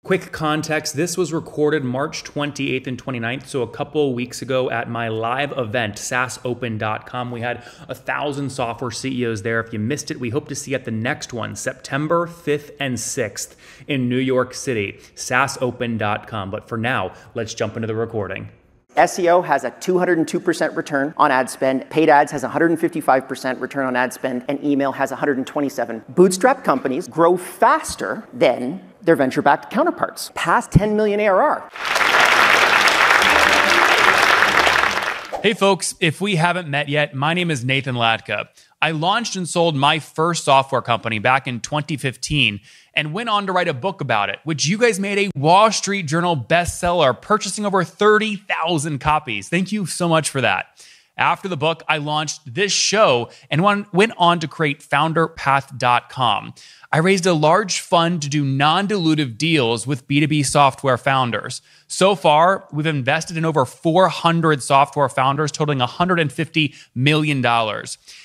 Quick context, this was recorded March 28th and 29th, so a couple of weeks ago at my live event, SaaSopen.com. We had 1,000 software CEOs there. If you missed it, we hope to see you at the next one, September 5th and 6th in New York City, SaaSopen.com. But for now, let's jump into the recording. SEO has a 202% return on ad spend, paid ads has 155% return on ad spend, and email has 127. Bootstrap companies grow faster than their venture-backed counterparts, past 10 million ARR. Hey folks, if we haven't met yet, my name is Nathan Latka. I launched and sold my first software company back in 2015 and went on to write a book about it, which you guys made a Wall Street Journal bestseller, purchasing over 30,000 copies. Thank you so much for that. After the book, I launched this show and went on to create FounderPath.com. I raised a large fund to do non-dilutive deals with B2B software founders. So far, we've invested in over 400 software founders, totaling $150 million.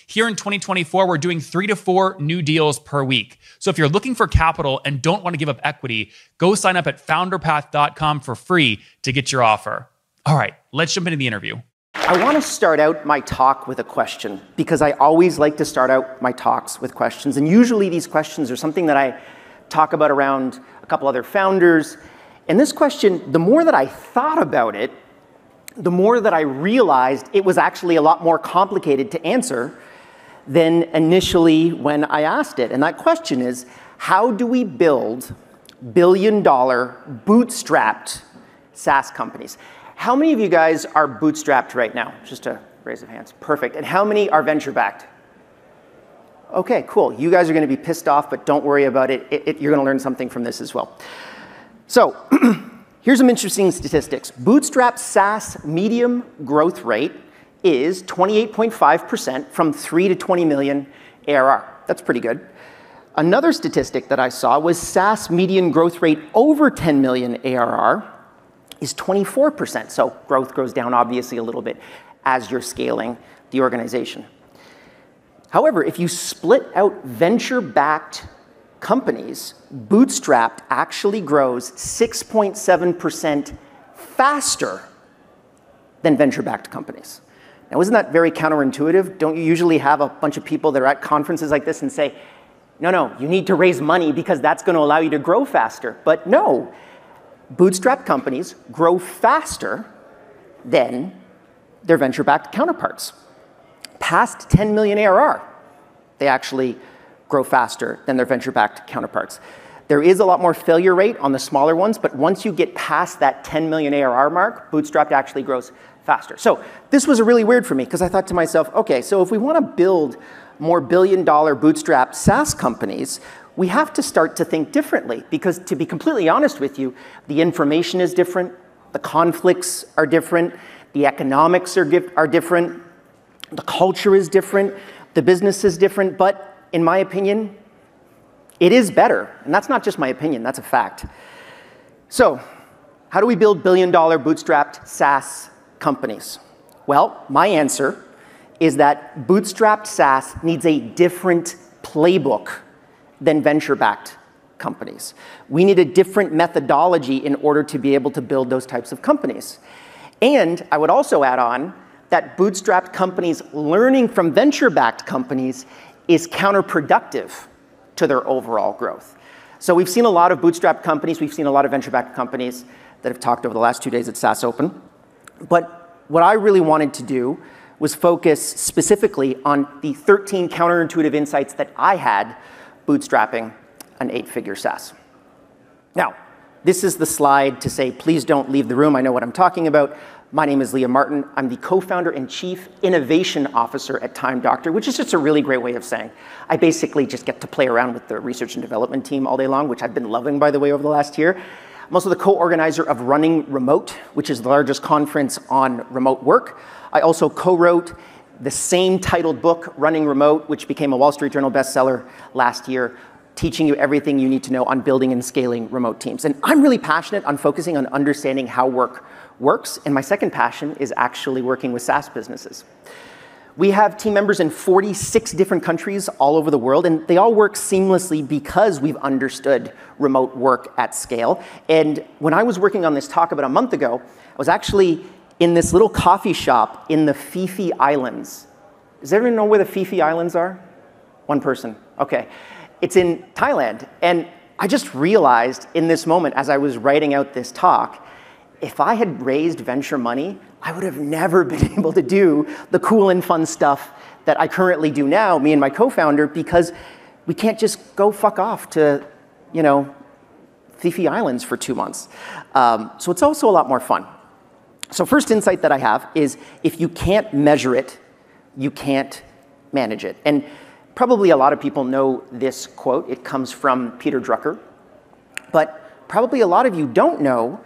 Here in 2024, we're doing 3 to 4 new deals per week. So if you're looking for capital and don't want to give up equity, go sign up at FounderPath.com for free to get your offer. All right, let's jump into the interview. I want to start out my talk with a question because I always like to start out my talks with questions. And usually these questions are something that I talk about around a couple other founders. And this question, the more that I thought about it, the more that I realized it was actually a lot more complicated to answer than initially when I asked it. And that question is, how do we build billion-dollar bootstrapped SaaS companies? How many of you guys are bootstrapped right now? Just a raise of hands. Perfect. And how many are venture-backed? Okay, cool. You guys are going to be pissed off, but don't worry about it. You're going to learn something from this as well. So here's some interesting statistics. Bootstrap SaaS medium growth rate is 28.5% from 3 to 20 million ARR. That's pretty good. Another statistic that I saw was SaaS median growth rate over 10 million ARR is 24%. So growth goes down obviously a little bit as you're scaling the organization. However, if you split out venture-backed companies, Bootstrapped actually grows 6.7% faster than venture-backed companies. Now, isn't that very counterintuitive? Don't you usually have a bunch of people that are at conferences like this and say, no, you need to raise money because that's going to allow you to grow faster? But no. Bootstrap companies grow faster than their venture-backed counterparts. Past 10 million ARR, they actually grow faster than their venture-backed counterparts. There is a lot more failure rate on the smaller ones, but once you get past that 10 million ARR mark, Bootstrapped actually grows faster. So this was really weird for me because I thought to myself, okay, so if we want to build more billion-dollar bootstrap SaaS companies, we have to start to think differently because, to be completely honest with you, the information is different, the conflicts are different, the economics are different, the culture is different, the business is different, but in my opinion, it is better. And that's not just my opinion, that's a fact. So, how do we build billion-dollar bootstrapped SaaS companies? Well, my answer is that bootstrapped SaaS needs a different playbook than venture-backed companies. We need a different methodology in order to be able to build those types of companies. And I would also add on that bootstrapped companies learning from venture-backed companies is counterproductive to their overall growth. So we've seen a lot of bootstrapped companies, we've seen a lot of venture-backed companies that have talked over the last 2 days at SaaS Open. But what I really wanted to do was focus specifically on the 13 counterintuitive insights that I had bootstrapping an 8-figure SaaS. Now, this is the slide to say, please don't leave the room. I know what I'm talking about. My name is Liam Martin. I'm the co-founder and chief innovation officer at Time Doctor, which is just a really great way of saying I basically just get to play around with the research and development team all day long, which I've been loving, by the way, over the last year. I'm also the co-organizer of Running Remote, which is the largest conference on remote work. I also co-wrote the same titled book, Running Remote, which became a Wall Street Journal bestseller last year, teaching you everything you need to know on building and scaling remote teams. And I'm really passionate on focusing on understanding how work works. And my second passion is actually working with SaaS businesses. We have team members in 46 different countries all over the world, and they all work seamlessly because we've understood remote work at scale. And when I was working on this talk about a month ago, I was actually in this little coffee shop in the Phi Phi Islands. Does everyone know where the Phi Phi Islands are? One person. Okay. It's in Thailand. And I just realized in this moment, as I was writing out this talk, if I had raised venture money, I would have never been able to do the cool and fun stuff that I currently do now, me and my co-founder, because we can't just go fuck off to, Phi Phi Islands for 2 months. So it's also a lot more fun. So first insight that I have is if you can't measure it, you can't manage it. And probably a lot of people know this quote. It comes from Peter Drucker. But probably a lot of you don't know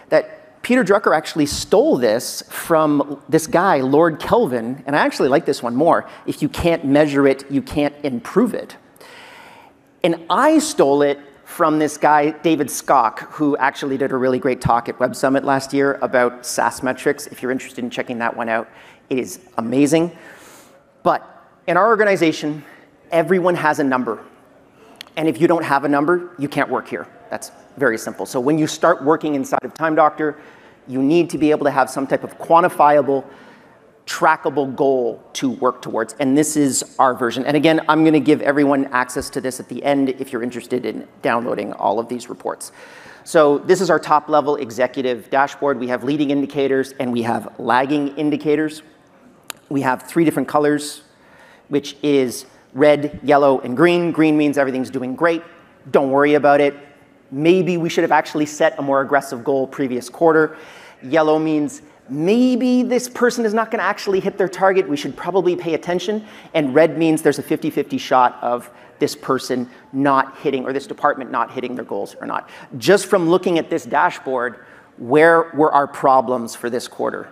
that Peter Drucker actually stole this from this guy, Lord Kelvin, and I actually like this one more. If you can't measure it, you can't improve it. And I stole it from this guy, David Skock, who actually did a really great talk at Web Summit last year about SaaS metrics. If you're interested in checking that one out, it is amazing. But in our organization, everyone has a number. And if you don't have a number, you can't work here. That's very simple. So when you start working inside of Time Doctor, you need to be able to have some type of quantifiable, trackable goal to work towards. And this is our version. And again, I'm going to give everyone access to this at the end if you're interested in downloading all of these reports. So this is our top level executive dashboard. We have leading indicators and we have lagging indicators. We have 3 different colors, which is red, yellow, and green. Green means everything's doing great. Don't worry about it. Maybe we should have actually set a more aggressive goal previous quarter. Yellow means maybe this person is not going to actually hit their target. We should probably pay attention. And red means there's a 50-50 shot of this person not hitting, or this department not hitting their goals or not. Just from looking at this dashboard, where were our problems for this quarter?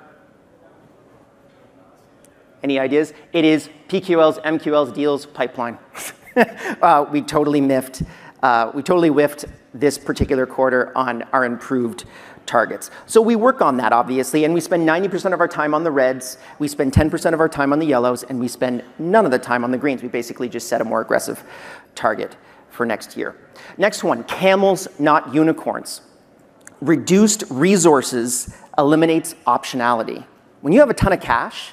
Any ideas? It is PQLs, MQLs, deals, pipeline. We totally whiffed this particular quarter on our improved targets. So we work on that, obviously, and we spend 90% of our time on the reds, we spend 10% of our time on the yellows, and we spend none of the time on the greens. We basically just set a more aggressive target for next year. Next one, camels, not unicorns. Reduced resources eliminates optionality. When you have a ton of cash,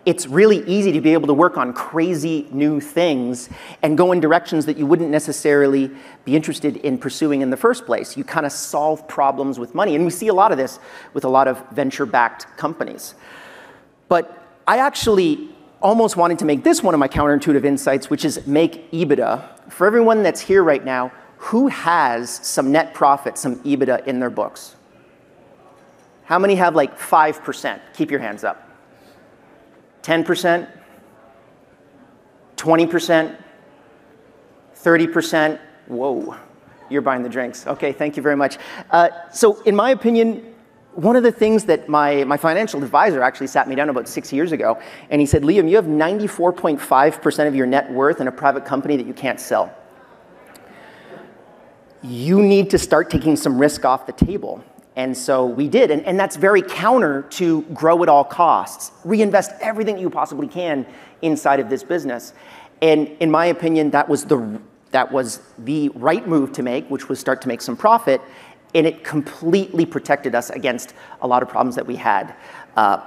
it's really easy to be able to work on crazy new things and go in directions that you wouldn't necessarily be interested in pursuing in the first place. You kind of solve problems with money. And we see a lot of this with a lot of venture-backed companies. But I actually almost wanted to make this one of my counterintuitive insights, which is make EBITDA. For everyone that's here right now, who has some net profit, some EBITDA in their books? How many have like 5%? Keep your hands up. 10%, 20%, 30%. Whoa, you're buying the drinks. Okay, thank you very much. So in my opinion, one of the things that my financial advisor actually sat me down about 6 years ago, and he said, Liam, you have 94.5% of your net worth in a private company that you can't sell. You need to start taking some risk off the table. And so we did, and that's very counter to grow at all costs. Reinvest everything that you possibly can inside of this business. And in my opinion, that was the right move to make, which was start to make some profit, and it completely protected us against a lot of problems that we had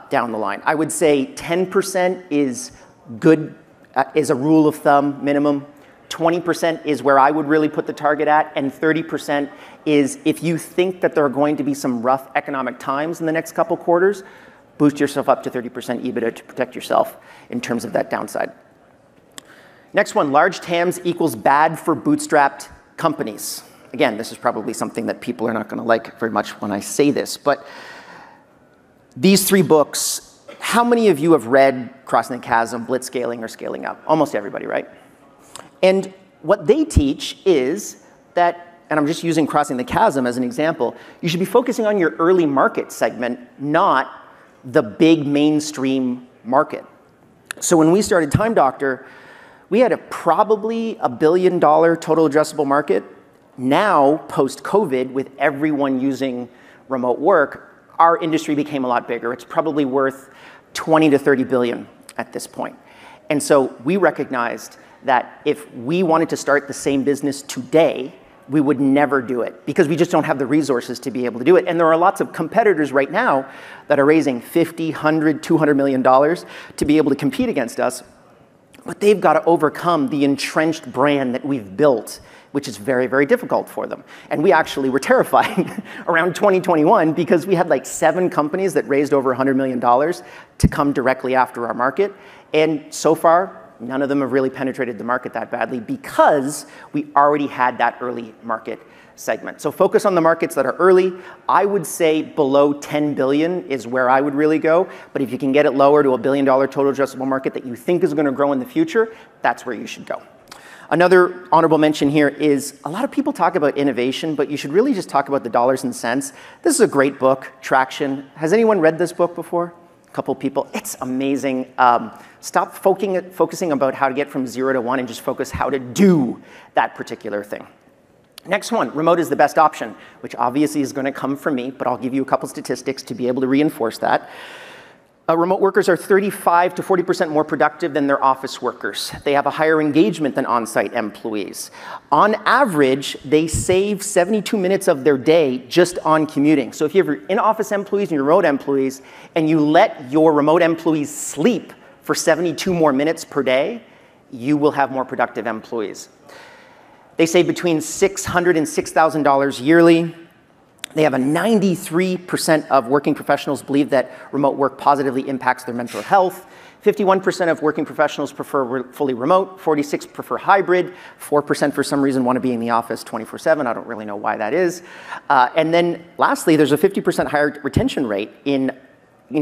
down the line. I would say 10% is good, is a rule of thumb minimum. 20% is where I would really put the target at, and 30% is if you think that there are going to be some rough economic times in the next couple quarters, boost yourself up to 30% EBITDA to protect yourself in terms of that downside. Next one, large TAMs equals bad for bootstrapped companies. Again, this is probably something that people are not going to like very much when I say this, but these 3 books, how many of you have read Crossing the Chasm, Blitzscaling, or Scaling Up? Almost everybody, right? And what they teach is that, and I'm just using Crossing the Chasm as an example, you should be focusing on your early market segment, not the big mainstream market. So when we started Time Doctor, we had probably $1 billion total addressable market. Now, post-COVID, with everyone using remote work, our industry became a lot bigger. It's probably worth 20 to 30 billion at this point. And so we recognized that if we wanted to start the same business today, we would never do it because we just don't have the resources to be able to do it. And there are lots of competitors right now that are raising $50, $100, $200 million to be able to compete against us. But they've got to overcome the entrenched brand that we've built, which is very, very difficult for them. And we actually were terrified around 2021 because we had like 7 companies that raised over $100 million to come directly after our market. And so far, none of them have really penetrated the market that badly because we already had that early market segment. So focus on the markets that are early. I would say below 10 billion is where I would really go. But if you can get it lower to $1 billion total addressable market that you think is going to grow in the future, that's where you should go. Another honorable mention here is a lot of people talk about innovation, but you should really just talk about the dollars and cents. This is a great book, Traction. Has anyone read this book before? A couple people. It's amazing. Stop focusing about how to get from 0 to 1 and just focus how to do that particular thing. Next one, remote is the best option, which obviously is going to come from me, but I'll give you a couple statistics to be able to reinforce that. Remote workers are 35 to 40% more productive than their office workers. They have a higher engagement than on-site employees. On average, they save 72 minutes of their day just on commuting. So if you have your in-office employees and your remote employees, and you let your remote employees sleep for 72 more minutes per day, you will have more productive employees. They save between $600 and $6,000 yearly. They have a 93% of working professionals believe that remote work positively impacts their mental health. 51% of working professionals prefer fully remote. 46% prefer hybrid. 4% for some reason want to be in the office 24/7. I don't really know why that is. And then lastly, there's a 50% higher retention rate in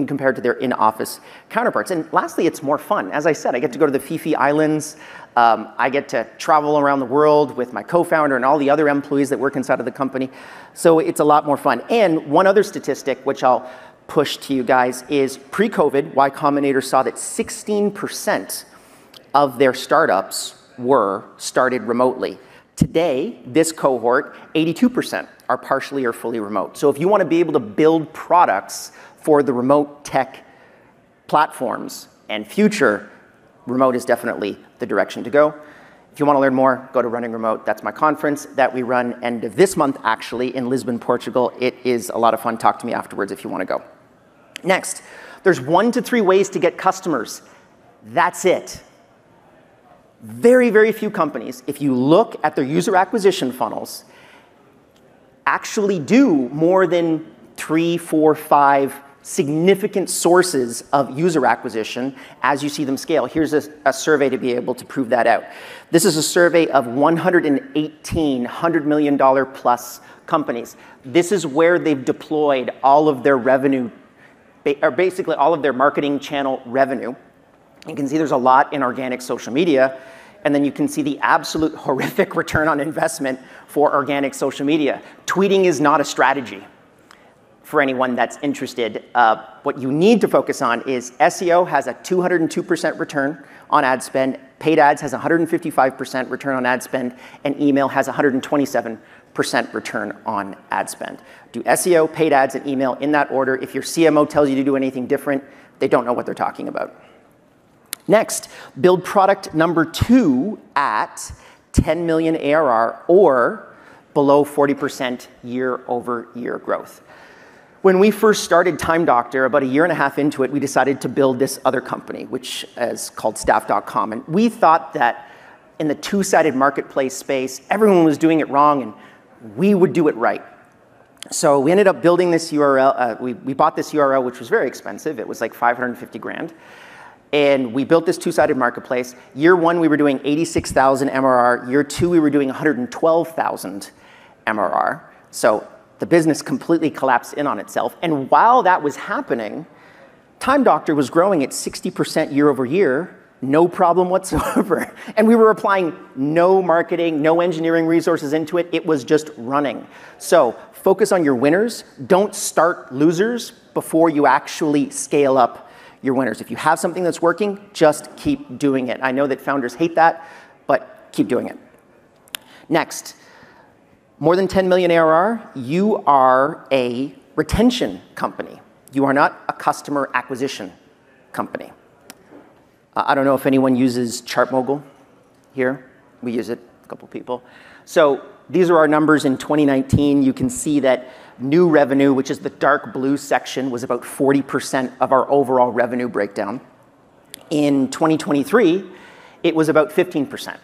compared to their in-office counterparts. And lastly, it's more fun. As I said, I get to go to the Fifi Islands. I get to travel around the world with my co-founder and all the other employees that work inside of the company. So it's a lot more fun. And one other statistic, which I'll push to you guys, is pre-COVID, Y Combinator saw that 16% of their startups were started remotely. Today, this cohort, 82% are partially or fully remote. So if you want to be able to build products for the remote tech platforms and future, remote is definitely the direction to go. If you want to learn more, go to Running Remote. That's my conference that we run end of this month, actually, in Lisbon, Portugal. It is a lot of fun. Talk to me afterwards if you want to go. Next, there's 1 to 3 ways to get customers. That's it. Very, very few companies, if you look at their user acquisition funnels, actually do more than 3, 4, 5 significant sources of user acquisition as you see them scale. Here's a survey to be able to prove that out. This is a survey of 118 $100 million plus companies. This is where they've deployed all of their revenue, or basically all of their marketing channel revenue. You can see there's a lot in organic social media, and then you can see the absolute horrific return on investment for organic social media. Tweeting is not a strategy. For anyone that's interested, what you need to focus on is SEO has a 202% return on ad spend, paid ads has 155% return on ad spend, and email has 127% return on ad spend. Do SEO, paid ads, and email in that order. If your CMO tells you to do anything different, they don't know what they're talking about. Next, build product number 2 at 10 million ARR or below 40% year-over-year growth. When we first started Time Doctor, about 1.5 years into it, we decided to build this other company, which is called Staff.com. And we thought that in the two-sided marketplace space, everyone was doing it wrong, and we would do it right. So we ended up building this URL. We bought this URL, which was very expensive. It was like 550 grand. And we built this two-sided marketplace. Year 1, we were doing 86,000 MRR. Year 2, we were doing 112,000 MRR. So the business completely collapsed in on itself. And while that was happening, Time Doctor was growing at 60% year over year, no problem whatsoever. And we were applying no marketing, no engineering resources into it. It was just running. So focus on your winners. Don't start losers before you actually scale up your winners. If you have something that's working, just keep doing it. I know that founders hate that, but keep doing it. Next. More than 10 million ARR, you are a retention company. You are not a customer acquisition company. I don't know if anyone uses ChartMogul here. We use it, a couple people. So these are our numbers in 2019. You can see that new revenue, which is the dark blue section, was about 40% of our overall revenue breakdown. In 2023, it was about 15%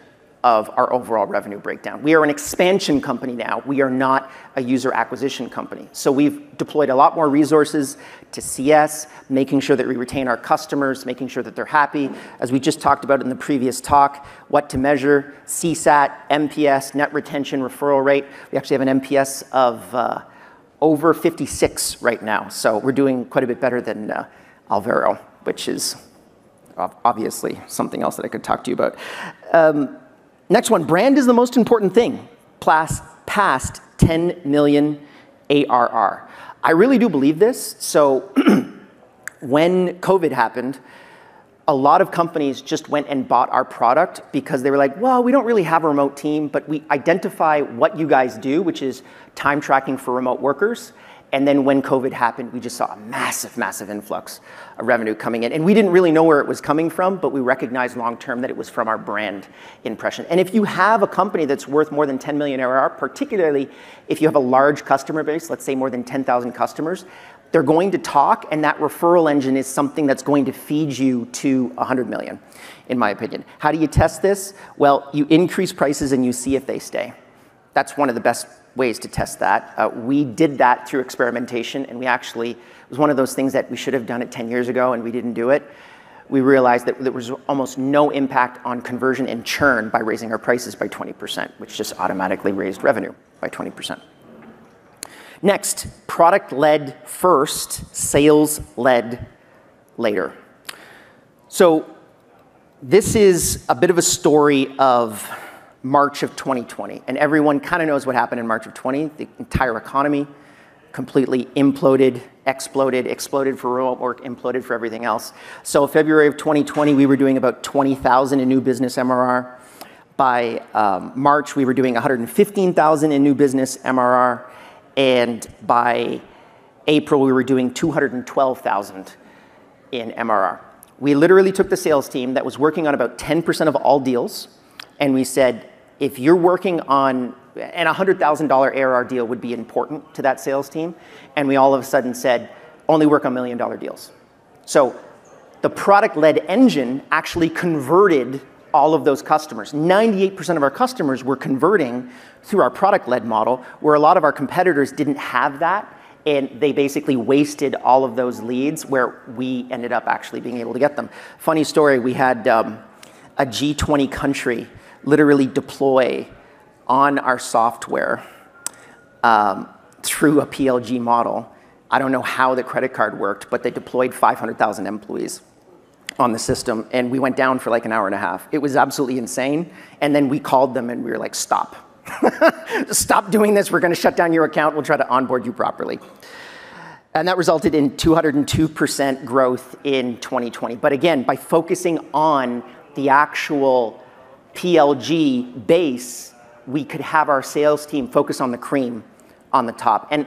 of our overall revenue breakdown. We are an expansion company now. We are not a user acquisition company. So we've deployed a lot more resources to CS, making sure that we retain our customers, making sure that they're happy. As we just talked about in the previous talk, what to measure, CSAT, NPS, net retention, referral rate. We actually have an NPS of over 56 right now. So we're doing quite a bit better than Alvaro, which is obviously something else that I could talk to you about. Next one, brand is the most important thing. Past 10 million ARR. I really do believe this. So when COVID happened, a lot of companies just went and bought our product because they were like, well, we don't really have a remote team, but we identify what you guys do, which is time tracking for remote workers. And then when COVID happened, we just saw a massive, massive influx of revenue coming in. And we didn't really know where it was coming from, but we recognized long-term that it was from our brand impression. And if you have a company that's worth more than 10 million ARR, particularly if you have a large customer base, let's say more than 10,000 customers, they're going to talk, and that referral engine is something that's going to feed you to 100 million, in my opinion. How do you test this? Well, you increase prices and you see if they stay. That's one of the best ways to test that. We did that through experimentation, and it was one of those things that we should have done it 10 years ago, and we didn't do it. We realized that there was almost no impact on conversion and churn by raising our prices by 20%, which just automatically raised revenue by 20%. Next, product-led first, sales-led later. So this is a bit of a story of March of 2020. And everyone kind of knows what happened in March of 20. The entire economy completely imploded, exploded for remote work, imploded for everything else. So February of 2020, we were doing about 20,000 in new business MRR. By March, we were doing 115,000 in new business MRR. And by April, we were doing 212,000 in MRR. We literally took the sales team that was working on about 10% of all deals, and we said, if you're working on, and a $100,000 ARR deal would be important to that sales team, and we all of a sudden said, only work on $1 million deals. So the product-led engine actually converted all of those customers. 98% of our customers were converting through our product-led model, where a lot of our competitors didn't have that, and they basically wasted all of those leads where we ended up actually being able to get them. Funny story, we had a G20 country literally deploy on our software through a PLG model. I don't know how the credit card worked, but they deployed 500,000 employees on the system, and we went down for like an hour and a half. It was absolutely insane. And then we called them and we were like, stop. Stop doing this. We're going to shut down your account. We'll try to onboard you properly. And that resulted in 202% growth in 2020. But again, by focusing on the actual PLG base, we could have our sales team focus on the cream on the top. And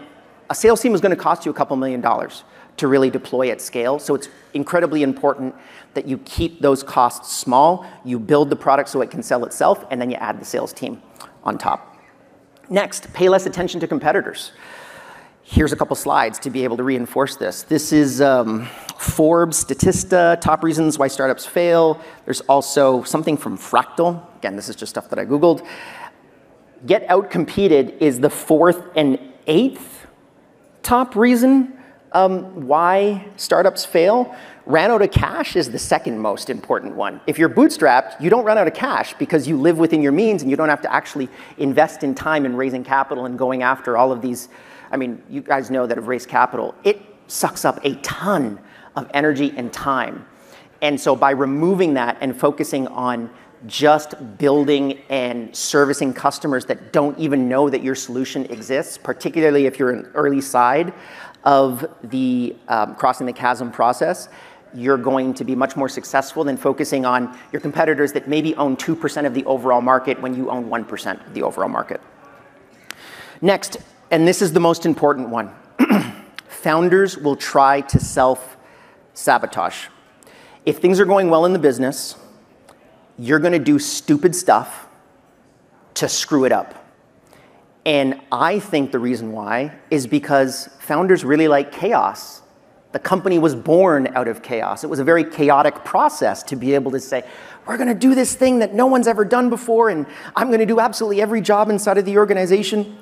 a sales team is going to cost you a couple $1 million to really deploy at scale. So it's incredibly important that you keep those costs small, you build the product so it can sell itself, and then you add the sales team on top. Next, pay less attention to competitors. Here's a couple slides to be able to reinforce this. This is Forbes, Statista, top reasons why startups fail. There's also something from Fractal. Again, this is just stuff that I Googled. Get outcompeted is the 4th and 8th top reason why startups fail. Ran out of cash is the second most important one. If you're bootstrapped, you don't run out of cash because you live within your means and you don't have to actually invest in time in raising capital and going after all of these. I mean, you guys know that have raised capital. It sucks up a ton of energy and time. And so by removing that and focusing on just building and servicing customers that don't even know that your solution exists, particularly if you're an early side of the crossing the chasm process, you're going to be much more successful than focusing on your competitors that maybe own 2% of the overall market when you own 1% of the overall market. Next, and this is the most important one, founders will try to self-sabotage. If things are going well in the business, you're going to do stupid stuff to screw it up. And I think the reason why is because founders really like chaos. The company was born out of chaos. It was a very chaotic process to be able to say, we're going to do this thing that no one's ever done before, and I'm going to do absolutely every job inside of the organization.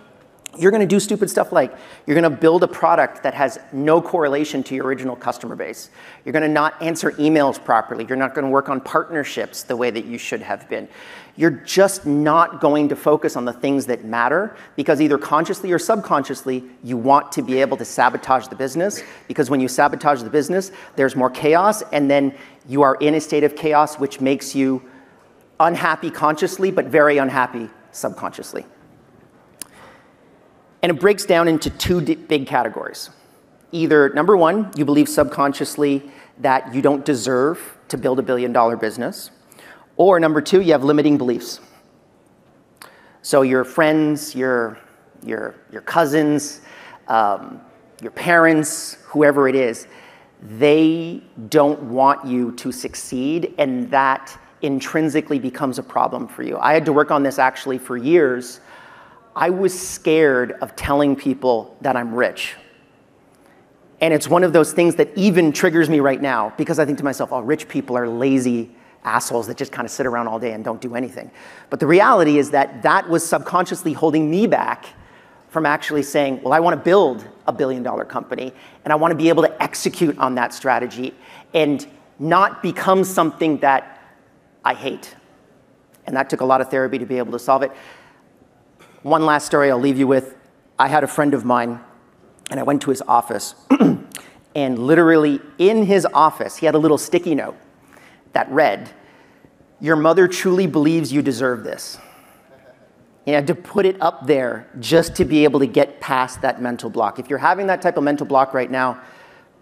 You're going to do stupid stuff like you're going to build a product that has no correlation to your original customer base. You're going to not answer emails properly. You're not going to work on partnerships the way that you should have been. You're just not going to focus on the things that matter because either consciously or subconsciously, you want to be able to sabotage the business because when you sabotage the business, there's more chaos and then you are in a state of chaos which makes you unhappy consciously but very unhappy subconsciously. And it breaks down into two big categories. Either, number one, you believe subconsciously that you don't deserve to build a billion-dollar business. Or number two, you have limiting beliefs. So your friends, your cousins, your parents, whoever it is, they don't want you to succeed, and that intrinsically becomes a problem for you. I had to work on this actually for years. I was scared of telling people that I'm rich. And it's one of those things that even triggers me right now because I think to myself, oh, rich people are lazy assholes that just kind of sit around all day and don't do anything. But the reality is that that was subconsciously holding me back from actually saying, well, I want to build a billion-dollar company and I want to be able to execute on that strategy and not become something that I hate. And that took a lot of therapy to be able to solve it. One last story I'll leave you with. I had a friend of mine, and I went to his office, and literally in his office, he had a little sticky note that read, "Your mother truly believes you deserve this." He had to put it up there just to be able to get past that mental block. If you're having that type of mental block right now,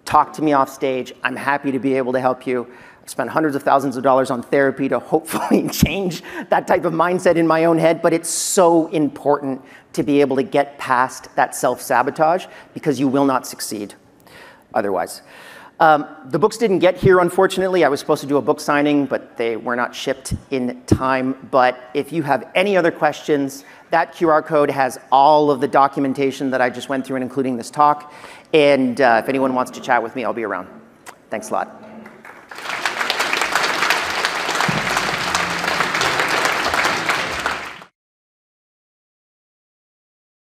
talk to me off stage. I'm happy to be able to help you. I've spent hundreds of thousands of dollars on therapy to hopefully change that type of mindset in my own head, but it's so important to be able to get past that self-sabotage because you will not succeed otherwise. The books didn't get here, unfortunately. I was supposed to do a book signing, but they were not shipped in time. But if you have any other questions, that QR code has all of the documentation that I just went through, including this talk. And if anyone wants to chat with me, I'll be around. Thanks a lot.